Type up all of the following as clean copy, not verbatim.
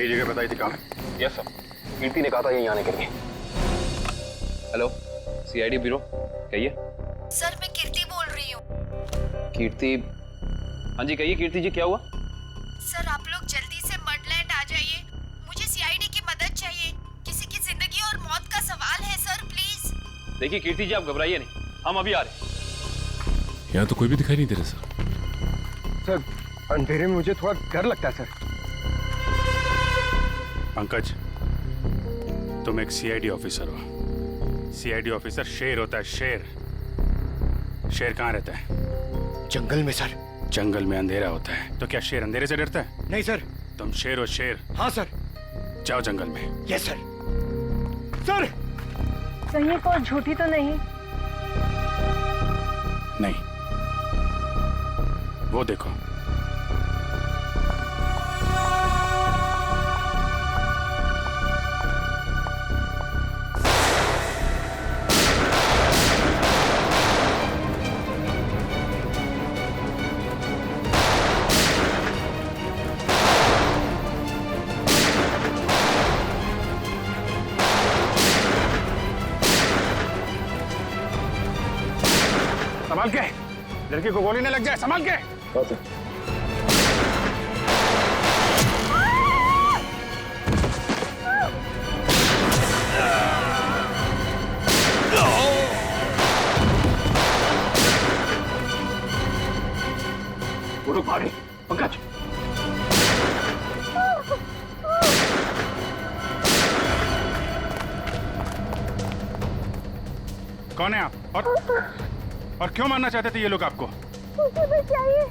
यही जगह बताई थी कहाँ? यस सर, कीर्ति ने कहा था यहीं आने के लिए। हेलो, सीआईडी ब्यूरो, कहिए। सर मैं कीर्ति बोल रही हूँ। कीर्ति? हाँ जी कहिए कीर्ति जी, क्या हुआ? सर आप लोग जल्दी से मडलैंड आ जाइए, मुझे सीआईडी की मदद चाहिए। किसी की जिंदगी और मौत का सवाल है सर, प्लीज। देखिए कीर्ति जी, आप घबराइए नहीं, हम अभी आ रहे हैं। यहाँ तो कोई भी दिखाई नहीं दे रहा सर। सर अंधेरे में मुझे थोड़ा डर लगता है सर। पंकज, तुम एक सीआईडी ऑफिसर हो। सीआईडी ऑफिसर शेर होता है, शेर। शेर कहाँ रहता है? जंगल में सर। जंगल में अंधेरा होता है, तो क्या शेर अंधेरे से डरता है? नहीं सर। तुम शेर हो, शेर। हाँ सर। जाओ जंगल में। Yes sir. सर कहीं कोई झूठी तो नहीं? नहीं, वो देखो। संभाल के, लड़की को गोली न लग जाए, संभाल के। वो लोग भागे। पंकज, कौन है आप? और क्यों मारना चाहते थे ये लोग आपको? मुझे बचाइए,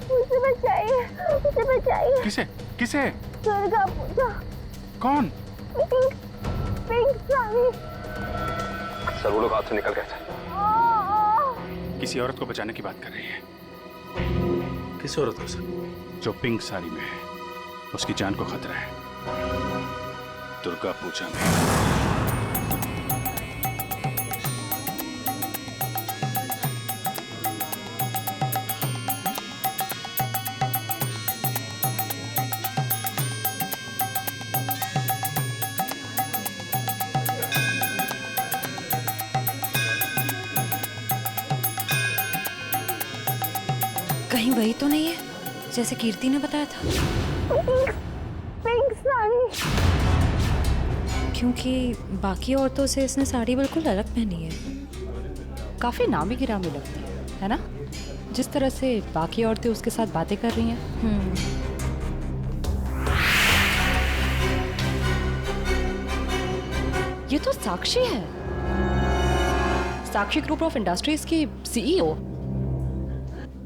मुझे बचाइए, मुझे बचाइए। किसे? किसे? दुर्गा पूजा। कौन? Pink, pink sari. सर वो लोग हाथ से निकल गए थे। किसी औरत को बचाने की बात कर रही है। किस औरत हो सर? जो पिंक साड़ी में है, उसकी जान को खतरा है। दुर्गा पूजा में। कहीं वही तो नहीं है जैसे कीर्ति ने बताया था? पिंक साड़ी। क्योंकि बाकी औरतों से इसने साड़ी बिल्कुल अलग पहनी है। काफी नामी गिरामी लगती है ना? जिस तरह से बाकी औरतें उसके साथ बातें कर रही हैं। ये तो साक्षी है, साक्षी ग्रुप ऑफ इंडस्ट्रीज की सीईओ।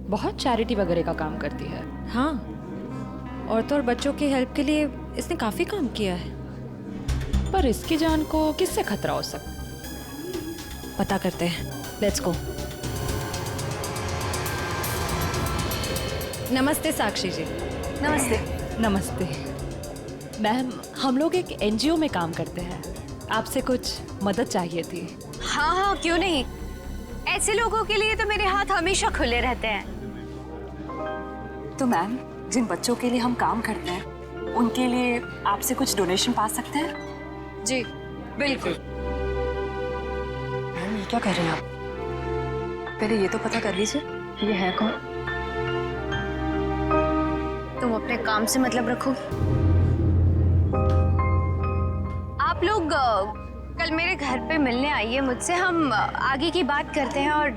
बहुत चैरिटी वगैरह का काम करती है। हाँ, औरतों और बच्चों की हेल्प के लिए इसने काफी काम किया है। पर इसकी जान को किससे खतरा हो सकता? पता करते हैं, लेट्स गो। नमस्ते साक्षी जी। नमस्ते। नमस्ते मैम, हम लोग एक एनजीओ में काम करते हैं, आपसे कुछ मदद चाहिए थी। हाँ हाँ, क्यों नहीं। ऐसे लोगों के लिए तो मेरे हाथ हमेशा खुले रहते हैं। तो मैम, जिन बच्चों के लिए हम काम करते हैं, उनके लिए आपसे कुछ डोनेशन पा सकते हैं? जी बिल्कुल। मैम ये क्या कर रहे हैं आप? पहले ये तो पता कर लीजिए ये है कौन। तुम अपने काम से मतलब रखो। आप लोग कल मेरे घर पे मिलने आइए मुझसे, हम आगे की बात करते हैं और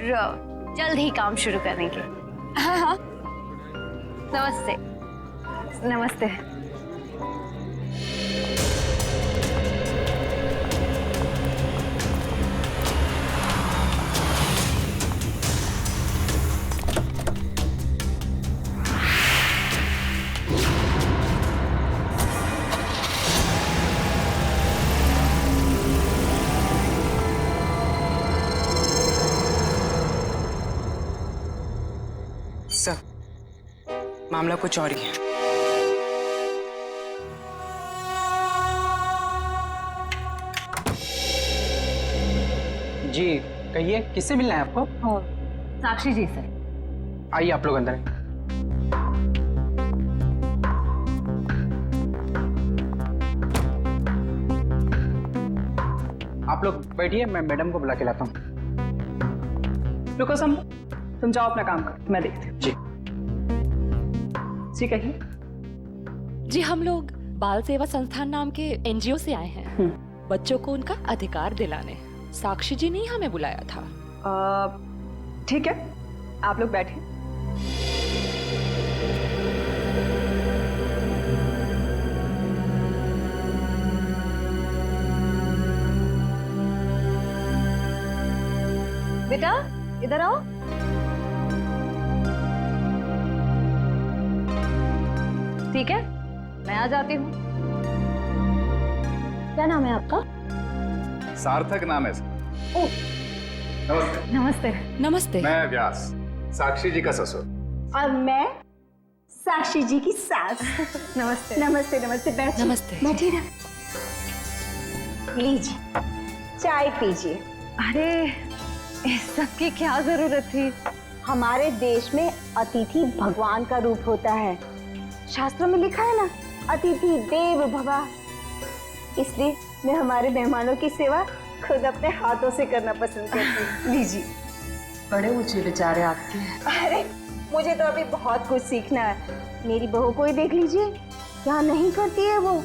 जल्द ही काम शुरू करेंगे। हाँ हाँ, नमस्ते। नमस्ते। सर, मामला कुछ और ही है। जी कहिए, किससे मिलना है आपको? साक्षी जी से। आइए आप लोग अंदर। आप लोग बैठिए, मैं मैडम को बुला के लाता हूँ। रुको सम, तुम जाओ अपना काम करो, मैं देखती हूँ। जी जी कहिए। जी हम लोग बाल सेवा संस्थान नाम के एनजीओ से आए हैं बच्चों को उनका अधिकार दिलाने। साक्षी जी ने ही हमें बुलाया था। ठीक है, आप लोग बैठिए। बेटा इधर आओ। ठीक है, मैं आ जाती हूँ। क्या नाम है आपका? सार्थक नाम है सर। ओह, नमस्ते। नमस्ते। नमस्ते। मैं व्यास, साक्षी जी का ससुर। और मैं साक्षी जी की सास। नमस्ते। नमस्ते नमस्ते, बैठिए। नमस्ते। बैठिए ना, लीजिए चाय पीजिए। अरे इस सब की क्या जरूरत थी? हमारे देश में अतिथि भगवान का रूप होता है। शास्त्रों में लिखा है ना, अतिथि देव भव। इसलिए मैं हमारे मेहमानों की सेवा खुद अपने हाथों से करना पसंद करती हूँ। लीजिए। बड़े ऊंचे विचार है आपके। अरे मुझे तो अभी बहुत कुछ सीखना है। मेरी बहू को ही देख लीजिए, क्या नहीं करती है वो।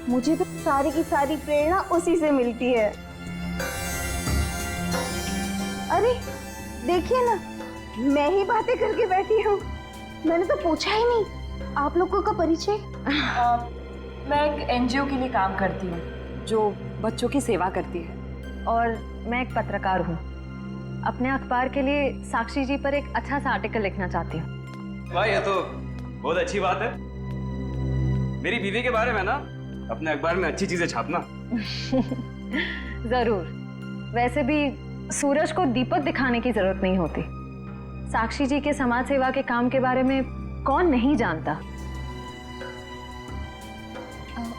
मुझे तो सारी की सारी प्रेरणा उसी से मिलती है। अरे देखिए ना, मैं ही बातें करके बैठी हूँ। मैंने तो पूछा ही नहीं आप लोगों का परिचय। मैं एक एनजीओ के लिए काम करती हूँ जो बच्चों की सेवा करती है। और मैं एक पत्रकार हूँ। अपने अखबार के लिए साक्षी जी पर एक अच्छा सा आर्टिकल लिखना चाहती हूँ। वाह, ये तो बहुत अच्छी बात है। मेरी बीवी के बारे में ना अपने अखबार में अच्छी चीजें छापना। जरूर। वैसे भी सूरज को दीपक दिखाने की जरूरत नहीं होती। साक्षी जी के समाज सेवा के काम के बारे में कौन नहीं जानता।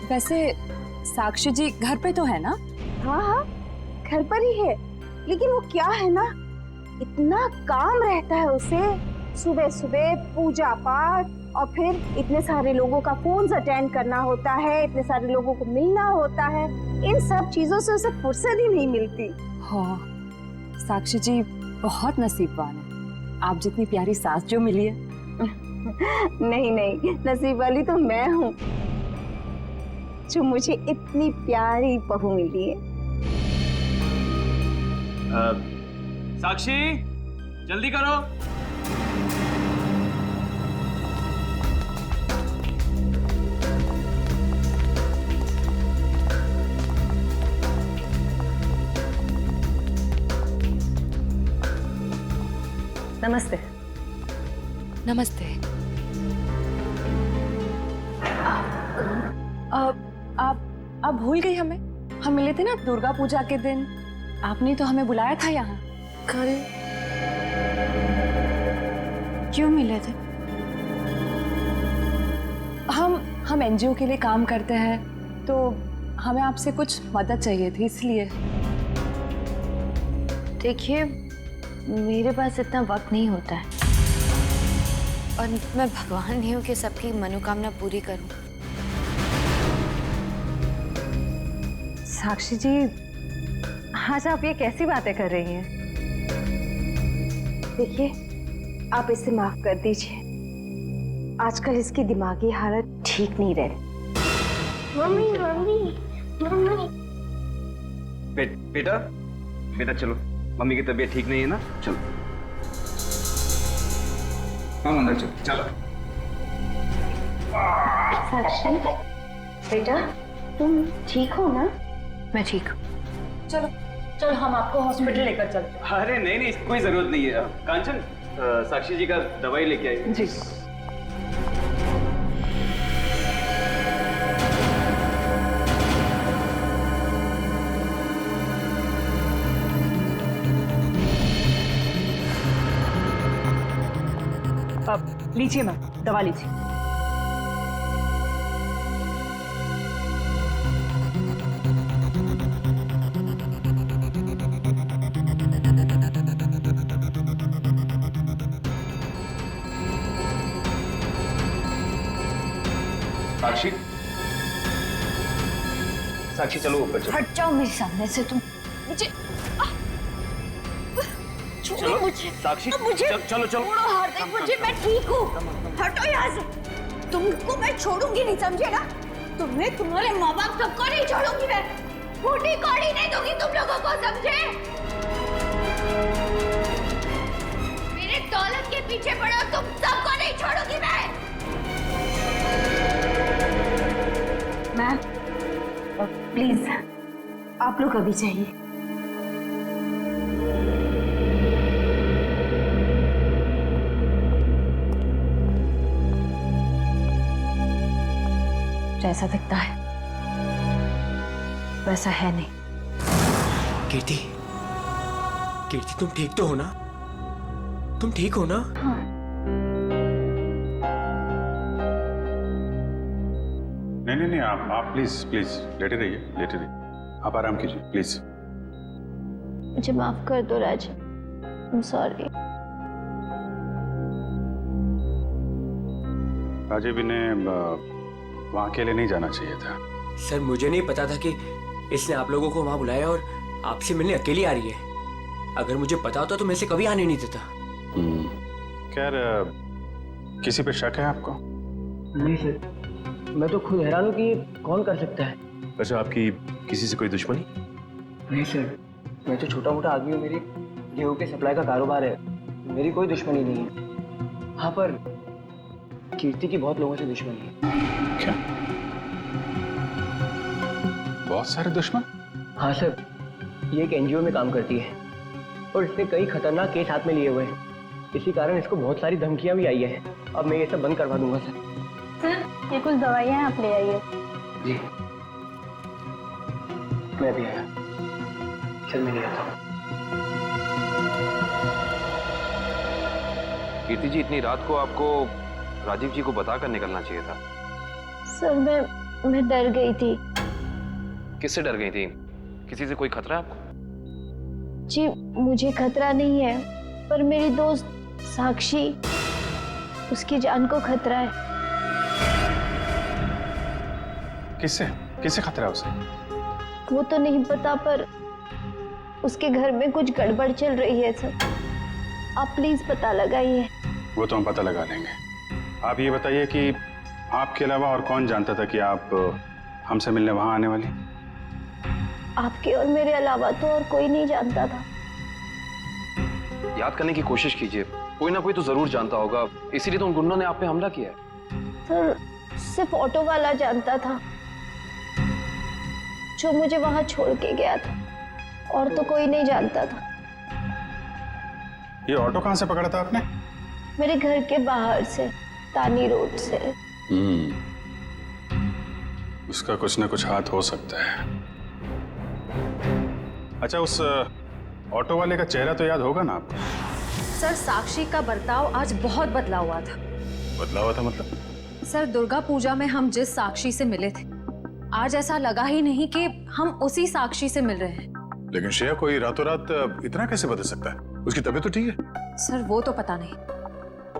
वैसे साक्षी जी घर पे तो है ना? हाँ हाँ, घर पर ही है। लेकिन वो क्या है ना, इतना काम रहता है उसे। सुबह सुबह पूजा पाठ, और फिर इतने सारे लोगों का फोन अटेंड करना होता है, इतने सारे लोगों को मिलना होता है। इन सब चीजों से उसे फुर्सत ही नहीं मिलती। हाँ, साक्षी जी बहुत नसीबवान है। आप जितनी प्यारी सास जो मिली है। नहीं नहीं, नसीब वाली तो मैं हूँ जो मुझे इतनी प्यारी बहू मिली है। साक्षी, जल्दी करो। नमस्ते। नमस्ते। आप भूल गई हमें? हम मिले थे ना दुर्गा पूजा के दिन। आपने तो हमें बुलाया था यहाँ। कल क्यों मिले थे? हम एनजीओ के लिए काम करते हैं, तो हमें आपसे कुछ मदद चाहिए थी, इसलिए। देखिए, मेरे पास इतना वक्त नहीं होता है, और मैं भगवान नहीं हूँ कि सबकी मनोकामना पूरी करूं। साक्षी जी, आज आप ये कैसी बातें कर रही हैं? देखिए, आप इसे माफ कर दीजिए। आजकल इसकी दिमागी हालत ठीक नहीं रही। Mummy mummy mummy. बेटा बेटा चलो, मम्मी की तबीयत ठीक नहीं है ना, चलो। हम अंदर चलो। चलो साक्षी बेटा, तुम ठीक हो ना? मैं ठीक हूँ। चलो हम आपको हॉस्पिटल लेकर चलते हैं। अरे नहीं नहीं, कोई जरूरत नहीं है। कांचन, साक्षी जी का दवाई लेके आई। जी। अब लीजिए मैम, दवा लीजिए। साक्षी, साक्षी चलो ऊपर चलो। हट जाओ मेरे सामने से तुम। मुझे चलो मुझे साक्षी मुझे चलो चलो छोड़ो हार्दिक, मुझे मैं ठीक हूँ। हटो यहाँ से। तुमको मैं छोड़ूंगी नहीं, समझे ना? तुम्हें, तुम्हारे माँ बाप सबको नहीं छोड़ूंगी मैं। फूटी कौड़ी नहीं दूंगी तुम लोगों को, समझे? मेरे दौलत के पीछे पड़ो, तुम सबको नहीं छोड़ूंगी मैं। मैम प्लीज आप लोग अभी चाहिए। जैसा दिखता है वैसा है नहीं। कीर्ति, कीर्ति तुम ठीक तो हो ना? तुम ठीक हो ना? हाँ। नहीं, आप प्लीज प्लीज लेटे रहिए। आप आराम कीजिए प्लीज। मुझे माफ कर दो राज, आई एम सॉरी। राजीव ने वहाँ अकेले नहीं जाना चाहिए था। सर मुझे नहीं पता था कि इसने आप लोगों को वहाँ बुलाया और आपसे मिलने अकेली आ रही है। अगर मुझे पता होता तो मैं इसे कभी आने नहीं देता। खैर किसी पे शक है आपको? नहीं सर, मैं तो खुद हैरान हूँ कि ये कौन कर सकता है। अच्छा, आपकी किसी से कोई दुश्मनी? नहीं सर, मैं तो छोटा मोटा आदमी हूँ। मेरी गेहूं के सप्लाई का कारोबार है, मेरी कोई दुश्मनी नहीं है। हाँ पर कीर्ति की बहुत लोगों से दुश्मनी है। क्या? बहुत सारे दुश्मन? हाँ सर, ये एक एनजीओ में काम करती है और इसने कई खतरनाक केस हाथ में लिए हुए हैं। इसी कारण इसको बहुत सारी धमकियां भी आई है। अब मैं ये सब बंद करवा दूंगा सर। सर ये कुछ दवाइयाँ आप ले आइए। जी मैं भी आया। चल मैं ले आता हूँ। कीर्ति जी, इतनी रात को आपको राजीव जी को बताकर निकलना चाहिए था। सर मैं डर गई थी। किससे डर गई थी? किसी से कोई खतरा है आपको? जी मुझे खतरा नहीं है, पर मेरी दोस्त साक्षी, उसकी जान को खतरा है। किससे खतरा है उसे? वो तो नहीं पता, पर उसके घर में कुछ गड़बड़ चल रही है सर। आप प्लीज पता लगाइए। वो तो हम पता लगा लेंगे। आप ये बताइए कि आपके अलावा और कौन जानता था कि आप हमसे मिलने वहां आने वाली? आपके और मेरे अलावा तो और कोई नहीं जानता था। याद करने की कोशिश कीजिए, कोई ना कोई तो जरूर जानता होगा, इसीलिए तो उन गुंडों ने आप पे हमला किया है। सर सिर्फ ऑटो वाला जानता था, जो मुझे वहां छोड़ के गया था, और तो कोई नहीं जानता था। ये ऑटो कहाँ से पकड़ा था आपने? मेरे घर के बाहर से, तानी रोड से। उसका कुछ ना कुछ हाथ हो सकता है। अच्छा, उस ऑटो वाले का चेहरा तो याद होगा ना आपको? सर साक्षी का बर्ताव आज बहुत बदला हुआ था। बदला हुआ था मतलब? सर दुर्गा पूजा में हम जिस साक्षी से मिले थे, आज ऐसा लगा ही नहीं कि हम उसी साक्षी से मिल रहे हैं। लेकिन श्रेया, कोई रातों रात इतना कैसे बदल सकता है? उसकी तबीयत तो ठीक है? सर वो तो पता नहीं,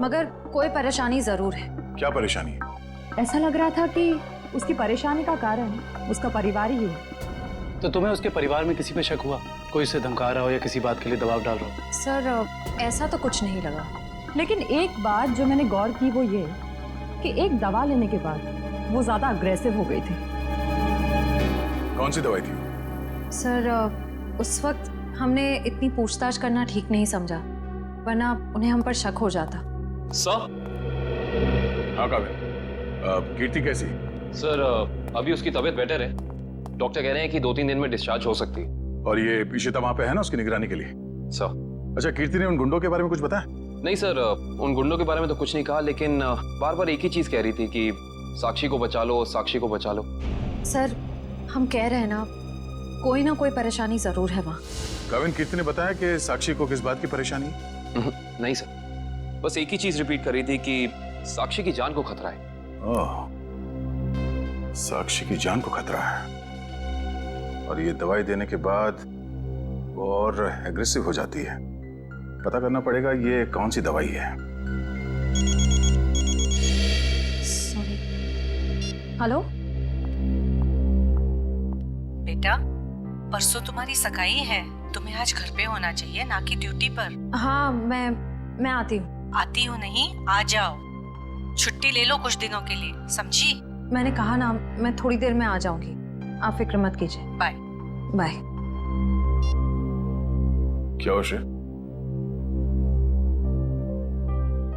मगर कोई परेशानी जरूर है। क्या परेशानी है? ऐसा लग रहा था कि उसकी परेशानी का कारण उसका परिवार ही है। तो तुम्हें उसके परिवार में किसी पे शक हुआ? कोई उसे धमका रहा हो या किसी बात के लिए दबाव डाल रहा हो? सर ऐसा तो कुछ नहीं लगा। लेकिन एक बात जो मैंने गौर की वो ये कि एक दवा लेने के बाद वो ज्यादा अग्रेसिव हो गई थी। कौन सी दवाई थी? सर उस वक्त हमने इतनी पूछताछ करना ठीक नहीं समझा, वरना उन्हें हम पर शक हो जाता। सर? हाँ काबिल, कीर्ति कैसी? सर अभी उसकी तबीयत बेटर है। डॉक्टर कह रहे हैं कि 2-3 दिन में डिस्चार्ज हो सकती है। और ये इशिता वहां पे है ना उसकी निगरानी के लिए? सर। अच्छा, कीर्ति ने उन गुंडों के बारे में कुछ बताया? नहीं सर, उन गुंडों के बारे में तो कुछ नहीं कहा, लेकिन बार बार एक ही चीज कह रही थी कि साक्षी को बचा लो, साक्षी को बचा लो। सर हम कह रहे हैं ना कोई परेशानी जरूर है वहाँ। काबिल, कीर्ति ने बताया कि साक्षी को किस बात की परेशानी? नहीं सर, बस एक ही चीज रिपीट कर रही थी कि साक्षी की जान को खतरा है। ओह, साक्षी की जान को खतरा है। और ये दवाई देने के बाद वो और एग्रेसिव हो जाती है। पता करना पड़ेगा ये कौन सी दवाई है। सॉरी। हेलो बेटा, परसों तुम्हारी सगाई है, तुम्हें आज घर पे होना चाहिए, ना कि ड्यूटी पर। हाँ, मैं आती हूँ। आती हूँ नहीं, आ जाओ। छुट्टी ले लो कुछ दिनों के लिए, समझी? मैंने कहा ना, मैं थोड़ी देर में आ जाऊंगी, आप फिक्र मत कीजिए। Bye bye. क्या हो श्रेय?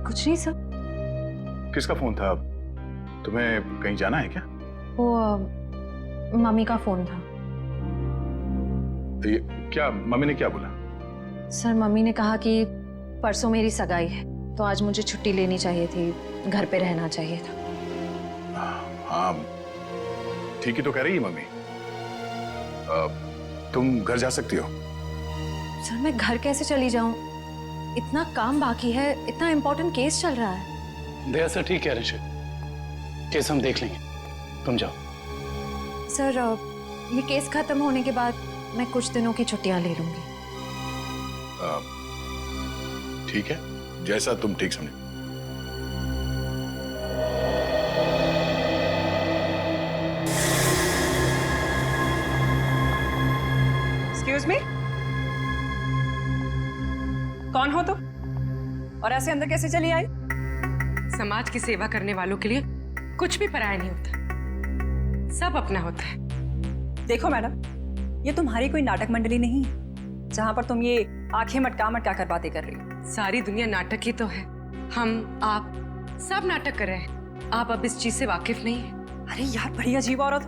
कुछ नहीं सर। किसका फोन था? तुम्हें कहीं जाना है क्या? वो मम्मी का फोन था। ये क्या, मम्मी ने क्या बोला? सर, मम्मी ने कहा कि परसों मेरी सगाई है, तो आज मुझे छुट्टी लेनी चाहिए थी, घर पे रहना चाहिए था। हाँ, ठीक ही तो कह रही है मम्मी। तुम घर जा सकती हो। सर, मैं घर कैसे चली जाऊं? इतना काम बाकी है, इतना इम्पोर्टेंट केस चल रहा है। दया सर ठीक कह रहे श्रेय, केस हम देख लेंगे, तुम जाओ। सर, ये केस खत्म होने के बाद मैं कुछ दिनों की छुट्टियां ले लूंगी। ठीक है, जैसा तुम ठीक समझो। एक्सक्यूज मी, कौन हो तुम और ऐसे अंदर कैसे चली आई? समाज की सेवा करने वालों के लिए कुछ भी पराया नहीं होता, सब अपना होता है। देखो मैडम, ये तुम्हारी कोई नाटक मंडली नहीं है जहां पर तुम ये आंखें मटका मटका कर बातें कर रही हो। सारी दुनिया नाटक ही तो है, हम आप सब नाटक कर रहे हैं। आप अब इस चीज से वाकिफ नहीं है। अरे यार, बड़ी अजीब औरत।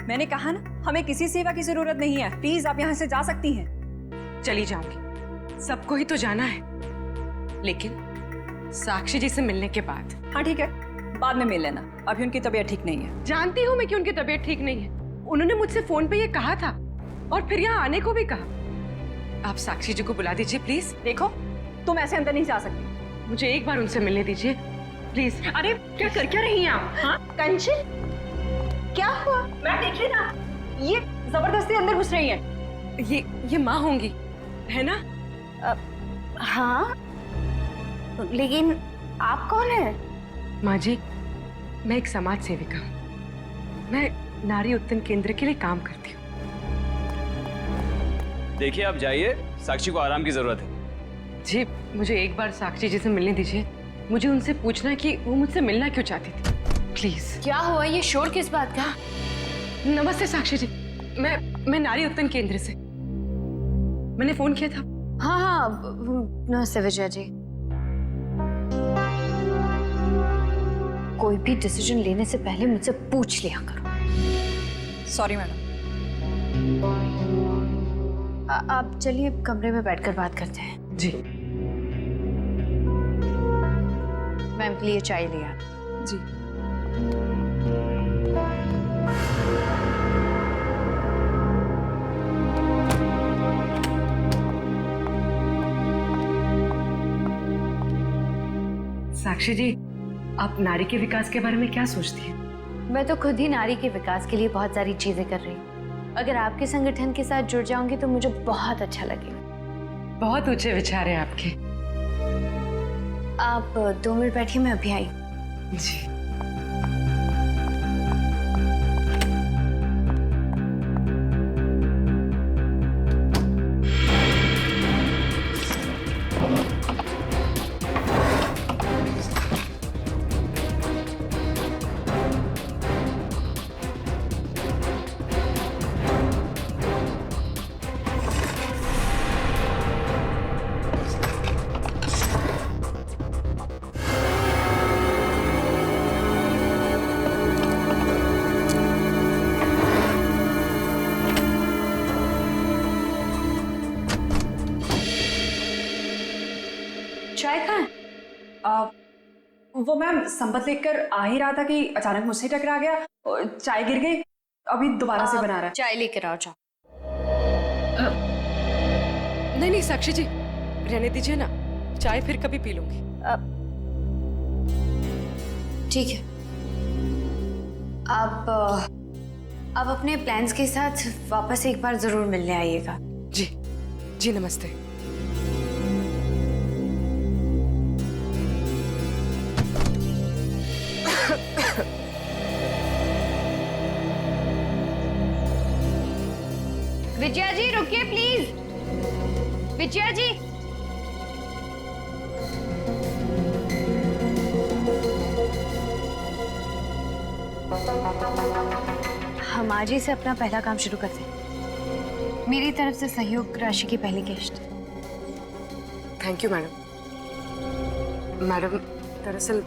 मैंने कहा ना, हमें किसी सेवा की जरूरत नहीं है, प्लीज आप यहाँ से जा सकती हैं। चली जाऊंगी, सबको ही तो जाना है, लेकिन साक्षी जी से मिलने के बाद। हाँ ठीक है, बाद में मिल लेना, अभी उनकी तबीयत ठीक नहीं है। जानती हूँ मैं कि उनकी तबीयत ठीक नहीं है, उन्होंने मुझसे फोन पे ये कहा था और फिर यहाँ आने को भी कहा। आप साक्षी जी को बुला दीजिए प्लीज। देखो, तुम ऐसे अंदर नहीं जा सकती, मुझे एक बार उनसे मिलने दीजिए प्लीज। अरे क्या कर क्या रही हैं आप? हाँ कंचन, क्या हुआ? मैं देख रही ना, ये जबरदस्ती अंदर घुस रही है। ये माँ होंगी, है ना? हाँ, लेकिन आप कौन है? माँ जी, मैं एक समाज सेविका हूँ, मैं नारी उत्थान केंद्र के लिए काम करती हूँ। देखिए, आप जाइए, साक्षी को आराम की जरूरत है। जी, मुझे एक बार साक्षी जी से मिलने दीजिए, मुझे उनसे पूछना है कि वो मुझसे मिलना क्यों चाहती थी, प्लीज। क्या हुआ? ये शोर किस बात का? नमस्ते साक्षी जी, मैं नारी उत्थान केंद्र से, मैंने फोन किया था। हाँ, नमस्ते विजय जी। कोई भी डिसीजन लेने से पहले मुझसे पूछ लिया करो। Sorry madam. आप चलिए कमरे में बैठकर बात करते हैं। जी। मैम के लिए चाय लिया। जी। साक्षी जी, आप नारी के विकास के बारे में क्या सोचती हैं? मैं तो खुद ही नारी के विकास के लिए बहुत सारी चीजें कर रही हूँ। अगर आपके संगठन के साथ जुड़ जाऊंगी तो मुझे बहुत अच्छा लगेगा। बहुत ऊंचे विचार हैं आपके। आप 2 मिनट बैठिए, मैं अभी आई। जी। चाय कहाँ है? वो मैम संपत लेकर आ ही रहा था कि अचानक मुझसे टकरा गया, चाय गिर गई, अभी दोबारा से बना रहा है। चाय लेकर आओ। जाओ। नहीं साक्षी जी, रहने दीजिए ना, चाय फिर कभी पी लूंगी। ठीक है, अब अपने प्लान्स के साथ वापस एक बार जरूर मिलने आइएगा। जी जी, नमस्ते। रुकिए प्लीज। विजया जी, हम आज ही से अपना पहला काम शुरू करते हैं। मेरी तरफ से सहयोग राशि की पहली किश्त। Thank you madam. मैडम, दरअसल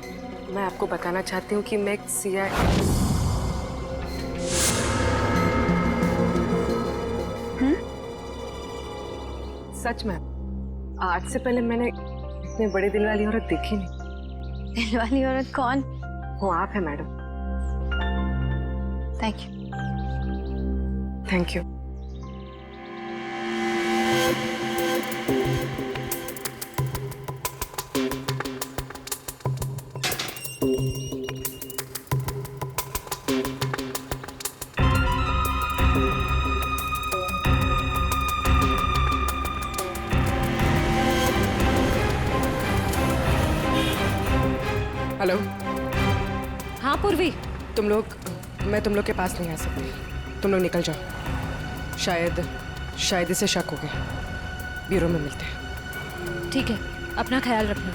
मैं आपको बताना चाहती हूँ कि मैं एक सच में आज से पहले मैंने इतने बड़े दिल वाली औरत देखी नहीं। दिल वाली औरत कौन? वो आप है madam. Thank you. Thank you. Hello. हाँ पूर्वी, मैं तुम लोग के पास नहीं आ सकती। तुम लोग निकल जाओ। शायद इसे शक हो गया। ब्यूरो में मिलते हैं। ठीक है, अपना ख्याल रखना।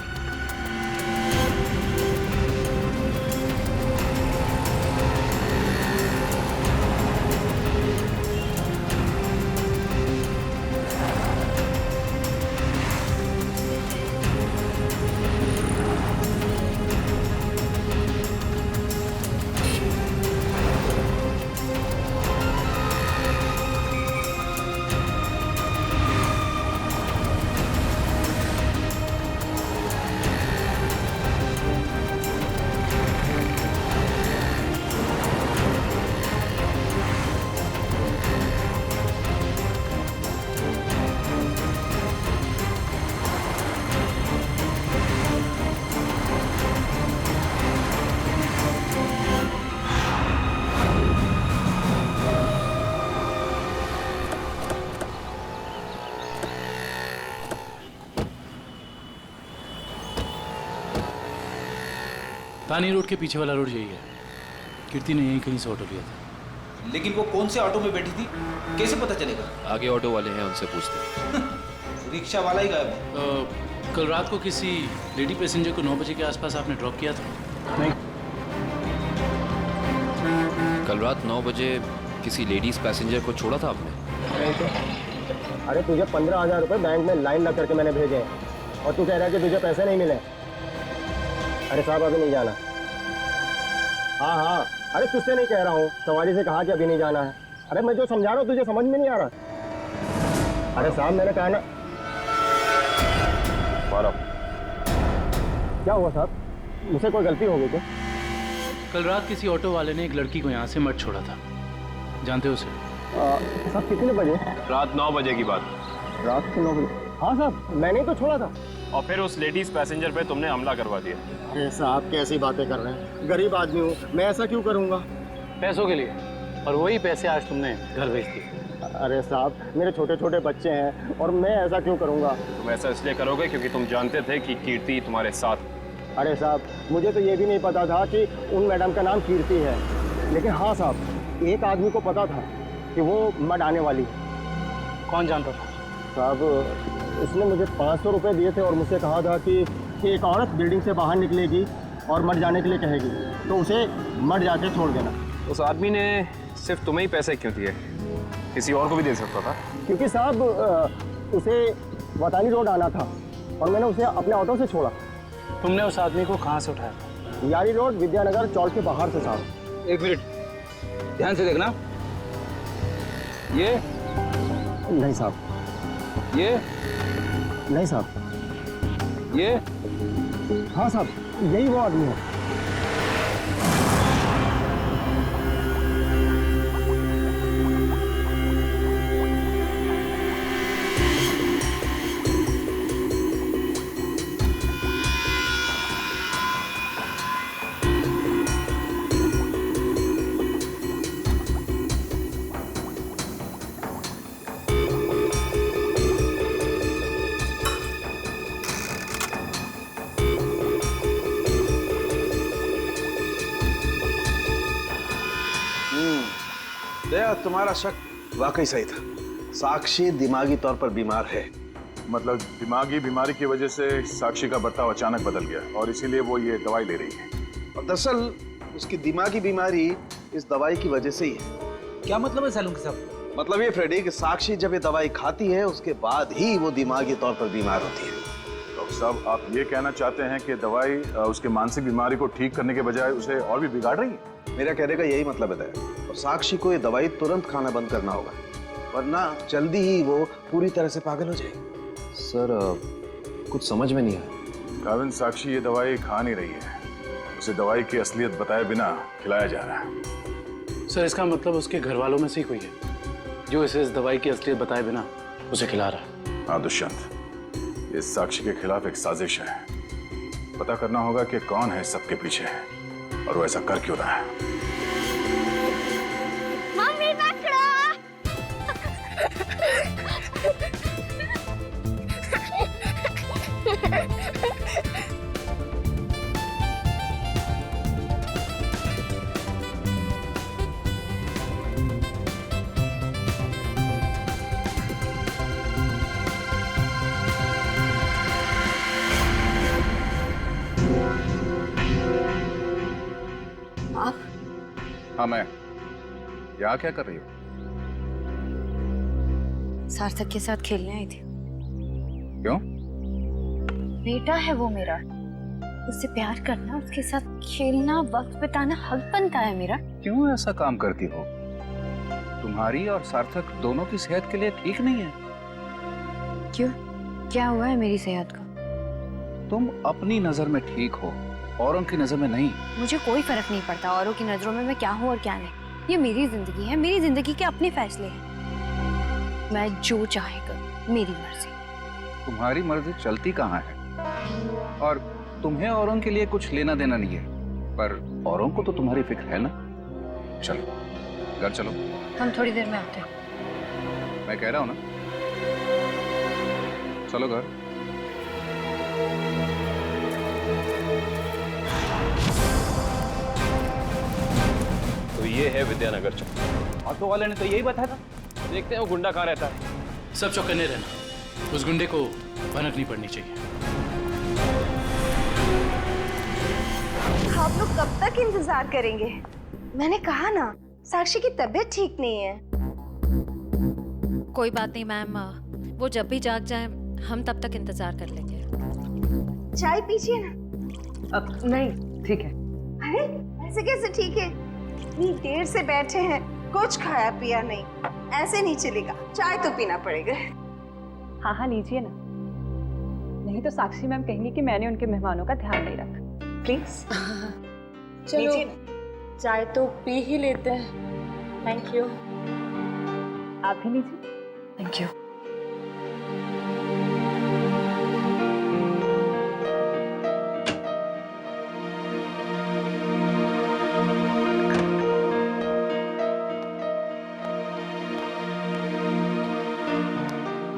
तानी रोड के पीछे वाला रोड यही है। कीर्ति ने यहीं कहीं से ऑटो लिया था। लेकिन वो कौन से ऑटो में बैठी थी, कैसे पता चलेगा? आगे ऑटो वाले हैं, उनसे पूछते हैं। रिक्शा वाला ही गायब है। कल रात को किसी लेडी पैसेंजर को 9 बजे के आसपास आपने ड्रॉप किया था? नहीं। कल रात 9 बजे किसी लेडीज पैसेंजर को छोड़ा था आपने? नहीं तो। अरे तुझे 15,000 रुपये बैंक में लाइन लग करके मैंने भेजे हैं और तू कह रहा है कि तुझे पैसे नहीं मिले। अरे साहब अभी नहीं जाना। हाँ, अरे तुझसे नहीं कह रहा हूँ, सवारी से कहा कि अभी नहीं जाना है। अरे मैं जो समझा रहा हूँ तुझे समझ में नहीं आ रहा। अरे साहब मैंने कहा ना। क्या हुआ साहब, मुझसे कोई गलती हो गई क्या? कल रात किसी ऑटो वाले ने एक लड़की को यहाँ से मत छोड़ा था, जानते हो उसे? साहब कितने बजे? रात 9 बजे की बात। रात के 9 बजे? हाँ साहब, मैंने ही तो छोड़ा था। और फिर उस लेडीज पैसेंजर पे तुमने हमला करवा दिया। अरे साहब कैसी बातें कर रहे हैं, गरीब आदमी हूँ मैं, ऐसा क्यों करूँगा? पैसों के लिए, और वही पैसे आज तुमने घर भेज दिए। अरे साहब मेरे छोटे छोटे बच्चे हैं और मैं ऐसा क्यों करूँगा? तुम ऐसा इसलिए करोगे क्योंकि तुम जानते थे कि कीर्ति तुम्हारे साथ। अरे साहब मुझे तो ये भी नहीं पता था कि उन मैडम का नाम कीर्ति है, लेकिन हाँ साहब एक आदमी को पता था कि वो मड आने वाली है। कौन जानता था? साहब उसने मुझे 500 रुपये दिए थे और मुझसे कहा था कि एक औरत बिल्डिंग से बाहर निकलेगी और मड जाने के लिए कहेगी तो उसे मड जाके छोड़ देना। उस आदमी ने सिर्फ तुम्हें ही पैसे क्यों दिए, किसी और को भी दे सकता था? क्योंकि साहब उसे वतानी रोड आना था और मैंने उसे अपने ऑटो से छोड़ा। तुमने उस आदमी को कहाँ से उठाया? यारी रोड विद्यानगर चौक के बाहर से साहब। एक मिनट ध्यान से देखना। ये नहीं साहब, ये नहीं साहब, ये हाँ साहब यही वो आदमी है। दया, तुम्हारा शक वाकई सही था। साक्षी दिमागी तौर पर बीमार है। मतलब दिमागी बीमारी की वजह से साक्षी का बर्ताव अचानक बदल गया और इसीलिए वो ये दवाई ले रही है। और दरअसल उसकी दिमागी बीमारी इस दवाई की वजह से ही है। क्या मतलब है सालून साहब? मतलब ये फ्रेडी कि साक्षी जब ये दवाई खाती है उसके बाद ही वो दिमागी तौर पर बीमार होती है। डॉक्टर साहब, आप ये कहना चाहते हैं कि दवाई उसके मानसिक बीमारी को ठीक करने के बजाय उसे और भी बिगाड़ रही है? मेरा कहने का यही मतलब है। और साक्षी को ये दवाई तुरंत खाना बंद करना होगा, वरना जल्दी ही वो पूरी तरह से पागल हो जाएगी। सर कुछ समझ में नहीं आया। काविन, साक्षी ये दवाई खा नहीं रही है, उसे दवाई की असलियत बताए बिना खिलाया जा रहा है। सर इसका मतलब उसके घर वालों में से ही कोई है जो इसे इस दवाई की असलियत बताए बिना उसे खिला रहा है। हाँ दुष्यंत, ये साक्षी के खिलाफ एक साजिश है। पता करना होगा कि कौन है सबके पीछे और वो ऐसा कर क्यों रहा है। मम्मी पकड़ो। हाँ मैं। यहाँ क्या कर रही हो? सार्थक के साथ खेलने आई थी। क्यों? बेटा है वो मेरा, उससे प्यार करना, उसके साथ खेलना, वक्त बिताना हक बनता है मेरा। क्यों ऐसा काम करती हो? तुम्हारी और सार्थक दोनों की सेहत के लिए ठीक नहीं है। क्यों? क्या हुआ है मेरी सेहत को? तुम अपनी नजर में ठीक हो, औरों की नजर में नहीं। मुझे कोई फर्क नहीं पड़ता औरों की नजरों में मैं क्या हूँ और क्या नहीं। ये मेरी जिंदगी है, मेरी जिंदगी के अपने फैसले हैं। मैं जो चाहे करूं, मेरी मर्जी। तुम्हारी मर्जी चलती कहाँ है? और तुम्हें औरों के लिए कुछ लेना देना नहीं है, पर औरों को तो तुम्हारी फिक्र है ना। चलो घर चलो। हम थोड़ी देर में आते हैं। मैं कह रहा हूँ ना, चलो घर। तो ये है विद्यानगर चौक। ऑटो वाले ने तो यही बताया था। देखते हैं वो गुंडा कहाँ रहता है। सब चौकन्ने रहना, उस गुंडे को भनक नहीं पड़नी चाहिए। आप लोग कब तक इंतजार करेंगे? मैंने कहा ना, साक्षी की तबीयत ठीक नहीं है। कोई बात नहीं मैम, वो जब भी जाग जाए हम तब तक इंतजार कर लेंगे। चाय पीजिए ना। अब नहीं, ठीक है। अरे ऐसे कैसे ठीक है? इतनी देर से बैठे हैं, कुछ खाया पिया नहीं, ऐसे नहीं चलेगा, चाय तो पीना पड़ेगा। हाँ हाँ लीजिए ना, नहीं तो साक्षी मैम कहेंगी कि मैंने उनके मेहमानों का ध्यान नहीं रखा। प्लीज चलो चाय तो पी ही लेते हैं। Thank you. आप भी लीजिए। Thank you.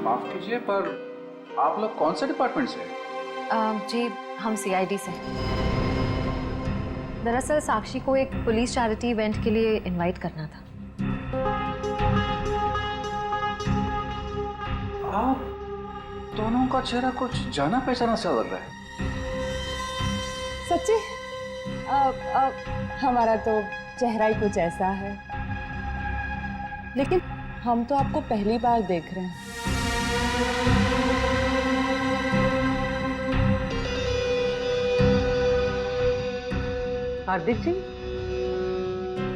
माफ कीजिए, पर आप लोग कौन से डिपार्टमेंट से हैं? जी हम सीआईडी से हैं। दरअसल साक्षी को एक पुलिस चैरिटी इवेंट के लिए इनवाइट करना था। आप दोनों का चेहरा कुछ जाना पहचाना सा लग रहा है। सच्ची? हमारा तो चेहरा ही कुछ ऐसा है, लेकिन हम तो आपको पहली बार देख रहे हैं। हार्दिक जी,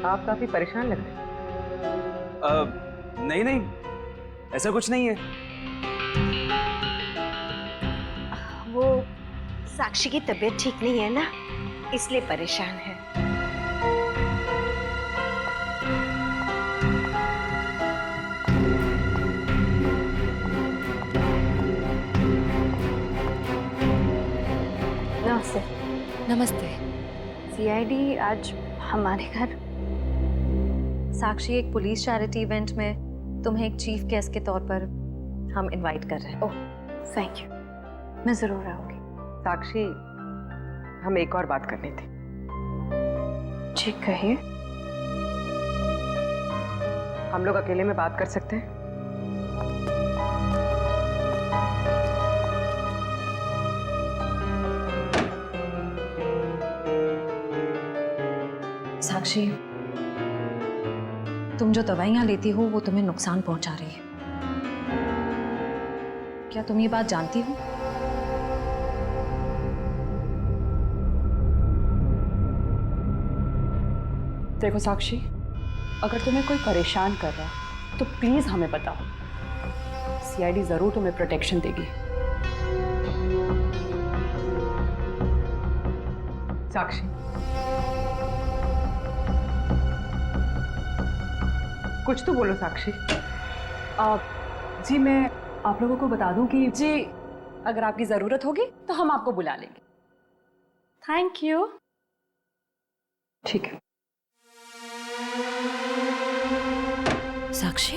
आप काफी परेशान लग रहे हैं। नहीं नहीं, ऐसा कुछ नहीं है। वो साक्षी की तबीयत ठीक नहीं है ना, इसलिए परेशान है। नमस्ते। नमस्ते। सीआईडी आज हमारे घर। साक्षी, एक पुलिस चैरिटी इवेंट में तुम्हें एक चीफ गेस्ट के तौर पर हम इनवाइट कर रहे हैं। ओह थैंक यू, मैं जरूर आऊंगी। साक्षी, हम एक और बात करनी थी। जी कहिए। हम लोग अकेले में बात कर सकते हैं? साक्षी, तुम जो दवाइयां लेती हो वो तुम्हें नुकसान पहुंचा रही है। क्या तुम ये बात जानती हो? देखो साक्षी, अगर तुम्हें कोई परेशान कर रहा है तो प्लीज हमें बताओ। सीआईडी जरूर तुम्हें प्रोटेक्शन देगी। साक्षी, कुछ तो बोलो साक्षी। जी मैं आप लोगों को बता दूं कि जी अगर आपकी जरूरत होगी तो हम आपको बुला लेंगे। Thank you. ठीक है। साक्षी,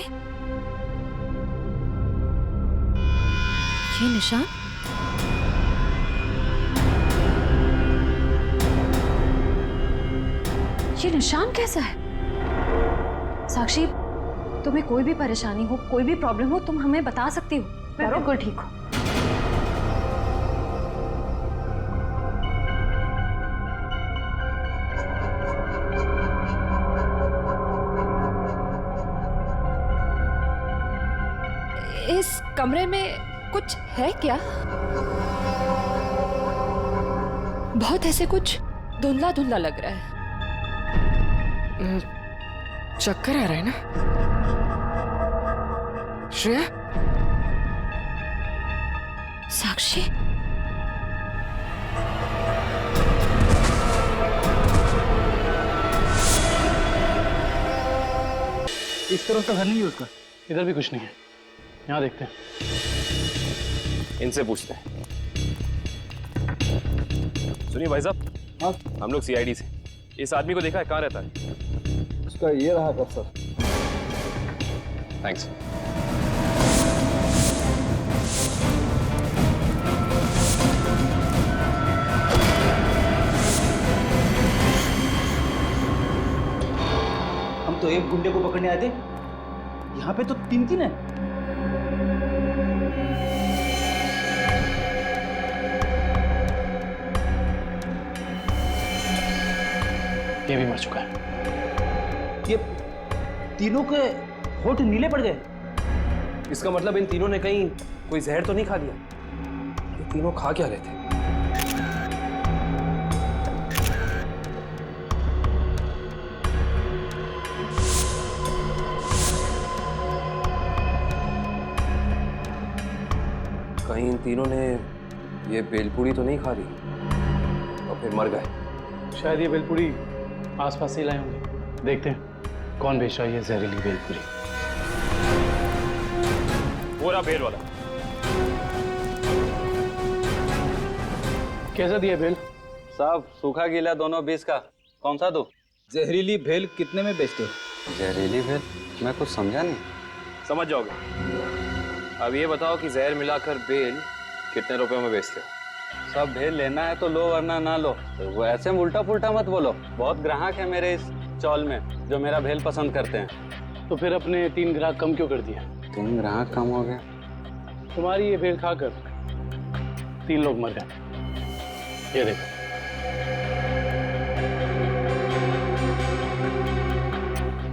ये निशान? ये निशान कैसा है? साक्षी, तुम्हें कोई भी परेशानी हो, कोई भी प्रॉब्लम हो, तुम हमें बता सकती हो। मैं बिल्कुल ठीक हूँ। इस कमरे में कुछ है क्या? बहुत ऐसे कुछ धुंधला धुंधला लग रहा है। चक्कर आ रहा है ना श्रेया? साक्षी, इस तरफ का घर नहीं है उसका। इधर भी कुछ नहीं है। यहाँ देखते हैं। इनसे पूछते हैं। सुनिए भाई साहब, हाँ हम लोग सीआईडी से। इस आदमी को देखा है, कहाँ रहता है? उसका ये रहा कर सर। थैंक्स। हम तो एक गुंडे को पकड़ने आए थे, यहाँ पे तो तीन तीन है। ये भी मर चुका है। ये तीनों के होठ नीले पड़ गए। इसका मतलब इन तीनों ने कहीं कोई जहर तो नहीं खा लिया? ये तीनों खा क्या रहे थे? कहीं इन तीनों ने ये बेलपूरी तो नहीं खा ली और फिर मर गए? शायद ये बेलपूरी आसपास से लाए होंगे। देखते हैं कौन बेच रहा है ये जहरीली बेलपूरी। वो रहा बेल वाला। कैसा दिया बेल? साहब सूखा गीला दोनों 20 का। कौन सा दो? जहरीली भेल कितने में बेचते हो? जहरीली भेल? मैं कुछ समझा नहीं। समझ जाओगे। अब ये बताओ कि जहर मिलाकर बेल कितने रुपए में बेचते हो? सब भेल लेना है तो लो वरना ना लो। तो वो ऐसे उल्टा पुल्टा मत बोलो। बहुत ग्राहक है मेरे इस चौल में जो मेरा भेल पसंद करते हैं। तो फिर अपने 3 ग्राहक कम क्यों कर दिए? 3 ग्राहक कम हो गए? तुम्हारी ये भेल खाकर 3 लोग मर गए। ये देखो।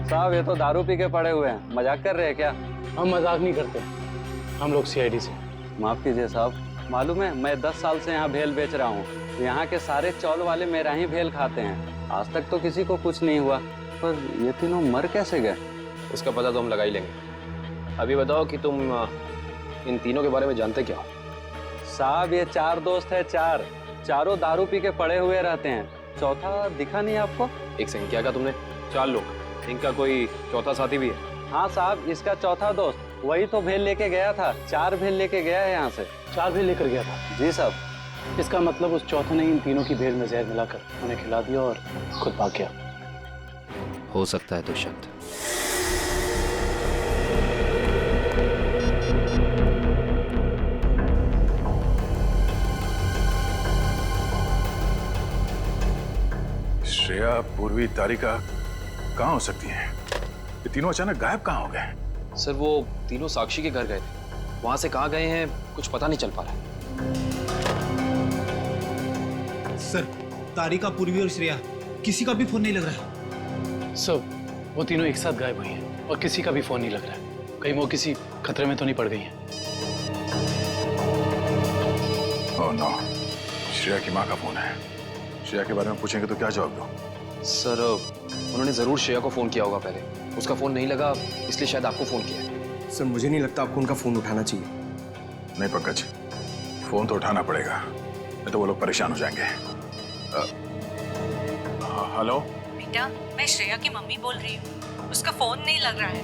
साहब ये तो दारू पी के पड़े हुए हैं। मजाक कर रहे हैं क्या? हम मजाक नहीं करते, हम लोग सीआईडी से। माफ कीजिए साहब, मालूम है मैं 10 साल से यहाँ भेल बेच रहा हूँ। यहाँ के सारे चौल वाले मेरा ही भेल खाते हैं। आज तक तो किसी को कुछ नहीं हुआ, पर ये तीनों मर कैसे गए? उसका पता तो हम लगा ही लेंगे। अभी बताओ कि तुम इन तीनों के बारे में जानते क्या हो? साहब ये 4 दोस्त है। चारों दारू पी के पड़े हुए रहते हैं। चौथा दिखा नहीं आपको? एक सेकंड, क्या कहा तुमने? 4 लोग? इनका कोई चौथा साथी भी है? हाँ साहब, इसका चौथा दोस्त वही तो भेल लेके गया था। 4 भेल लेके गया है यहाँ से। 4 भेल लेकर गया था? जी साहब। इसका मतलब उस चौथे ने इन तीनों की भेल में जहर मिलाकर उन्हें खिला दिया और खुद भाग गया। हो सकता है दुष्यंत। श्रेया, पूर्वी, तारिका कहाँ हो सकती हैं? ये तीनों अचानक गायब कहाँ हो गए? सर वो तीनों साक्षी के घर गए थे। वहां से कहाँ गए हैं कुछ पता नहीं चल पा रहा है। सर तारिका, पूर्वी और श्रेया किसी का भी फोन नहीं लग रहा है। सर वो तीनों एक साथ गायब हुई हैं और किसी का भी फोन नहीं लग रहा है। कहीं वो किसी खतरे में तो नहीं पड़ गई हैं? ओह नो, श्रेया की माँ का फोन है। श्रेया के बारे में पूछेंगे तो क्या जवाब दो? सर उन्होंने जरूर श्रेया को फोन किया होगा पहले, उसका फोन नहीं लगा इसलिए शायद आपको फोन किया है। सर मुझे नहीं लगता आपको उनका फोन उठाना चाहिए। नहीं पंकज, फोन तो उठाना पड़ेगा, नहीं तो वो लोग परेशान हो जाएंगे। हेलो बेटा, मैं श्रेया की मम्मी बोल रही हूँ। उसका फोन नहीं लग रहा है।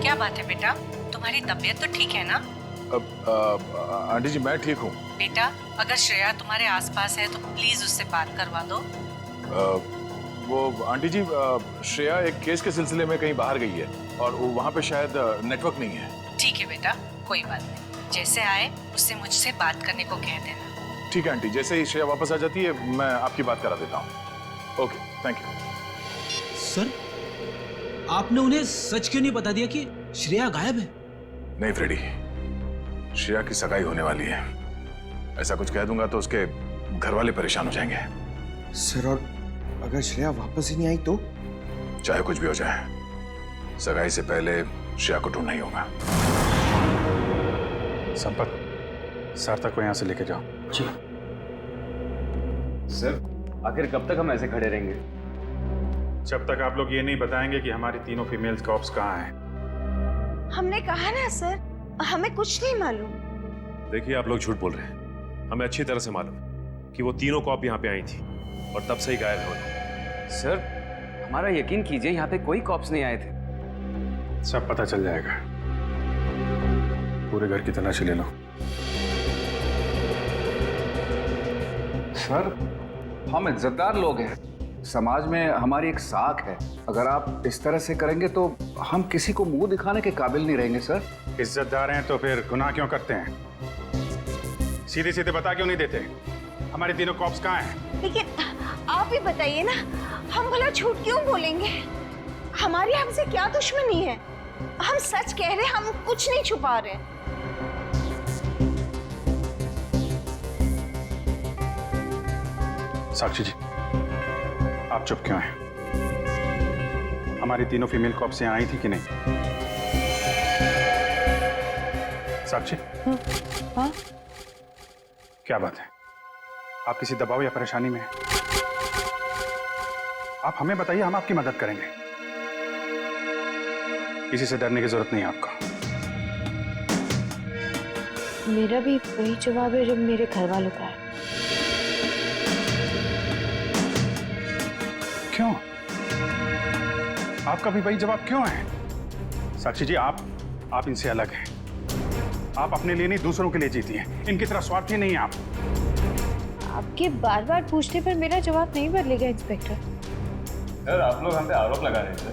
क्या बात है बेटा, तुम्हारी तबीयत तो ठीक है ना? आंटी जी मैं ठीक हूँ। बेटा, अगर श्रेया तुम्हारे आसपास है तो प्लीज उससे बात करवा दो। वो आंटी जी, श्रेया एक केस के सिलसिले में कहीं बाहर गई है और वहाँ पे शायद नेटवर्क नहीं है। ठीक है बेटा, कोई बात नहीं, जैसे आए उससे मुझसे बात करने को कह देना। ठीक है आंटी, जैसे ही श्रेया वापस आ जाती है मैं आपकी बात करा देता हूँ। Okay, thank you. सर, आपने उन्हें सच क्यों नहीं बता दिया कि श्रेया गायब है? नहीं फ्रेडी, श्रेया की सगाई होने वाली है। ऐसा कुछ कह दूंगा तो उसके घर वाले परेशान हो जाएंगे। सर, और अगर श्रेया वापस ही नहीं आई तो? चाहे कुछ भी हो जाए, सगाई से पहले श्रेया को ढूंढना ही होगा। संपत, सार्थक को यहाँ से लेके जाओ। जी सर, आखिर कब तक हम ऐसे खड़े रहेंगे? जब तक आप लोग ये नहीं बताएंगे कि हमारी तीनों फीमेल कॉप्स कहाँ हैं। हमने कहा ना सर, हमें कुछ नहीं मालूम। देखिए, आप लोग झूठ बोल रहे हैं। हमें अच्छी तरह से मालूम है कि वो तीनों कॉप यहाँ पे आई थी और तब से ही गायब हो। सर, हमारा यकीन कीजिए, यहाँ पे कोई कॉप्स नहीं आए थे। सब पता चल जाएगा। पूरे घर की तलाशी ले लो। सर, हम इज्जतदार लोग हैं, समाज में हमारी एक साख है। अगर आप इस तरह से करेंगे तो हम किसी को मुंह दिखाने के काबिल नहीं रहेंगे। सर, इज्जतदार हैं तो फिर गुनाह क्यों करते हैं? सीधे सीधे बता क्यों नहीं देते हमारी तीनों कॉप्स कहाँ हैं? लेकिन आप ही बताइए ना, हम भला झूठ क्यों बोलेंगे? हमारी हमसे क्या दुश्मनी है? हम सच कह रहे हैं, हम कुछ नहीं छुपा रहे। साक्षी जी, आप चुप क्यों हैं? हमारी तीनों फीमेल कॉप्स यहाँ आई थी कि नहीं? साक्षी, हाँ? क्या बात है? आप किसी दबाव या परेशानी में हैं? आप हमें बताइए, हम आपकी मदद करेंगे। किसी से डरने की जरूरत नहीं है आपको। मेरा भी वही जवाब है जो मेरे घर वालों का है। क्यों? आपका भी वही जवाब क्यों है? साक्षी जी, आप इनसे अलग हैं। आप अपने लिए नहीं, दूसरों के लिए जीती हैं। इनकी तरह स्वार्थी नहीं है आप। आपके बार बार पूछने पर मेरा जवाब नहीं बदलेगा इंस्पेक्टर। सर, आप लोग हम पे आरोप लगा रहे थे।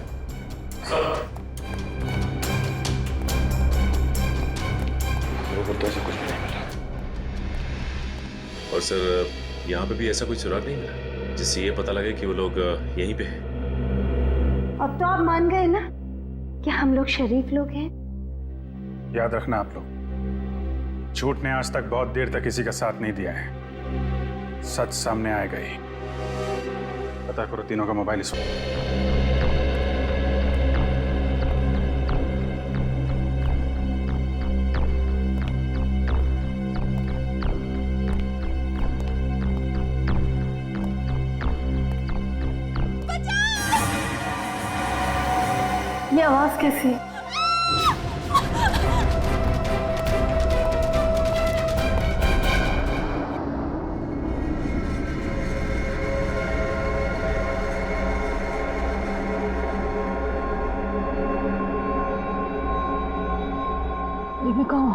लोगों को तो ऐसा कुछ भी नहीं मिला। और सर, यहाँ पे भी ऐसा कोई सुराग नहीं मिला जिससे ये पता लगे कि वो लोग यहीं पे हैं। अब तो आप मान गए ना कि हम लोग शरीफ लोग हैं। याद रखना आप लोग, झूठ ने आज तक बहुत देर तक किसी का साथ नहीं दिया है। सच सामने आएगा ही। पता करो तीनों का मोबाइल इस ये आवाज कैसी? मैं कहूँ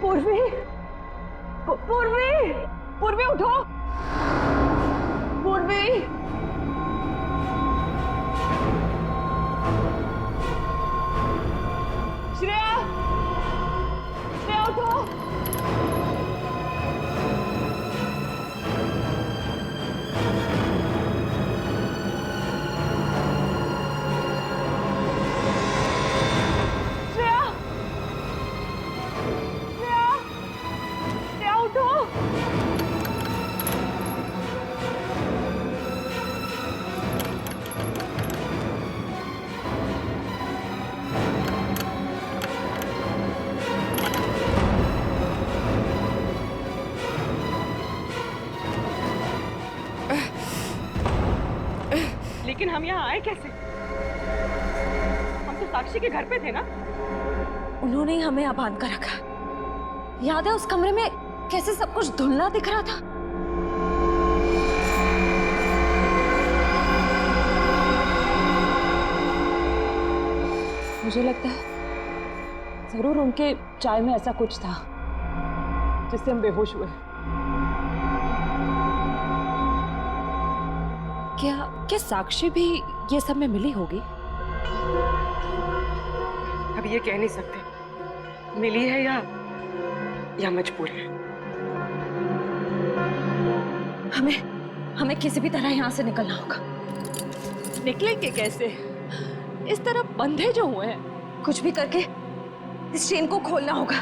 पूर्वी, पूर्वी। लेकिन हम यहाँ आए कैसे? हम तो साक्षी के घर पे थे ना। उन्होंने ही हमें यहाँ बांध कर रखा। याद है उस कमरे में कैसे सब कुछ धुंधला दिख रहा था? मुझे लगता है जरूर उनके चाय में ऐसा कुछ था जिससे हम बेहोश हुए। क्या साक्षी भी ये सब में मिली होगी? अब ये कह नहीं सकते मिली है या मजबूर है। हमें किसी भी तरह यहाँ से निकलना होगा। निकलेंगे कैसे? इस तरह बंधे जो हुए हैं। कुछ भी करके इस चेन को खोलना होगा।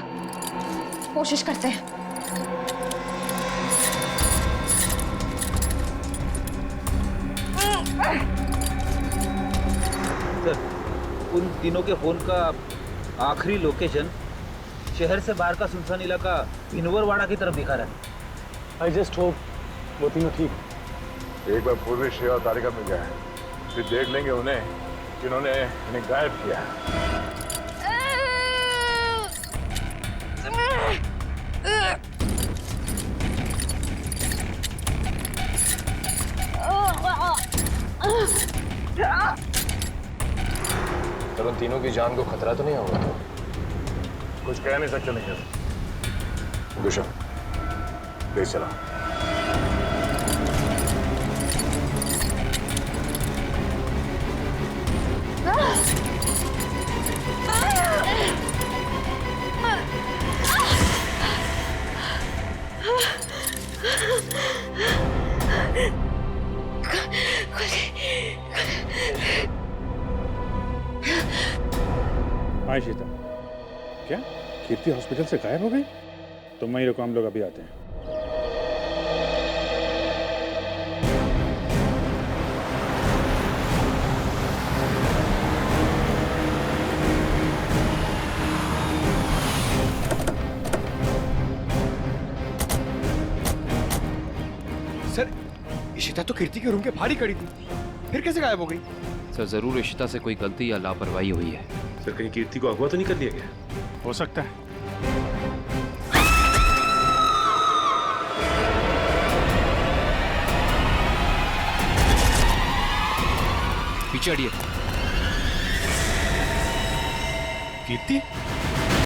कोशिश करते हैं। सर, उन तीनों के फोन का आखिरी लोकेशन शहर से बाहर का सुनसान इलाका भिनवरवाड़ा की तरफ दिखा रहा है। आई जस्ट होप वो तीनों ठीक। एक बार पूर्वी श्रेया और तारिका मिल जाए, फिर देख लेंगे उन्हें जिन्होंने इन्हें गायब किया। सर, उन तीनों की जान को खतरा तो नहीं होगा? कुछ कह नहीं सकते नहीं गुशा, प्लीज चला। हाँ शीता, क्या कीर्ति हॉस्पिटल से गायब हो गई? तुम वहीं रुको, हम लोग अभी आते हैं। सर, इशिता तो कीर्ति के रूम के बाहर ही खड़ी थी, फिर कैसे गायब हो गई? सर, जरूर इशिता से कोई गलती या लापरवाही हुई है। सर, कहीं कीर्ति को अगवा तो नहीं कर लिया गया? हो सकता है। पीछे हटिए। कीर्ति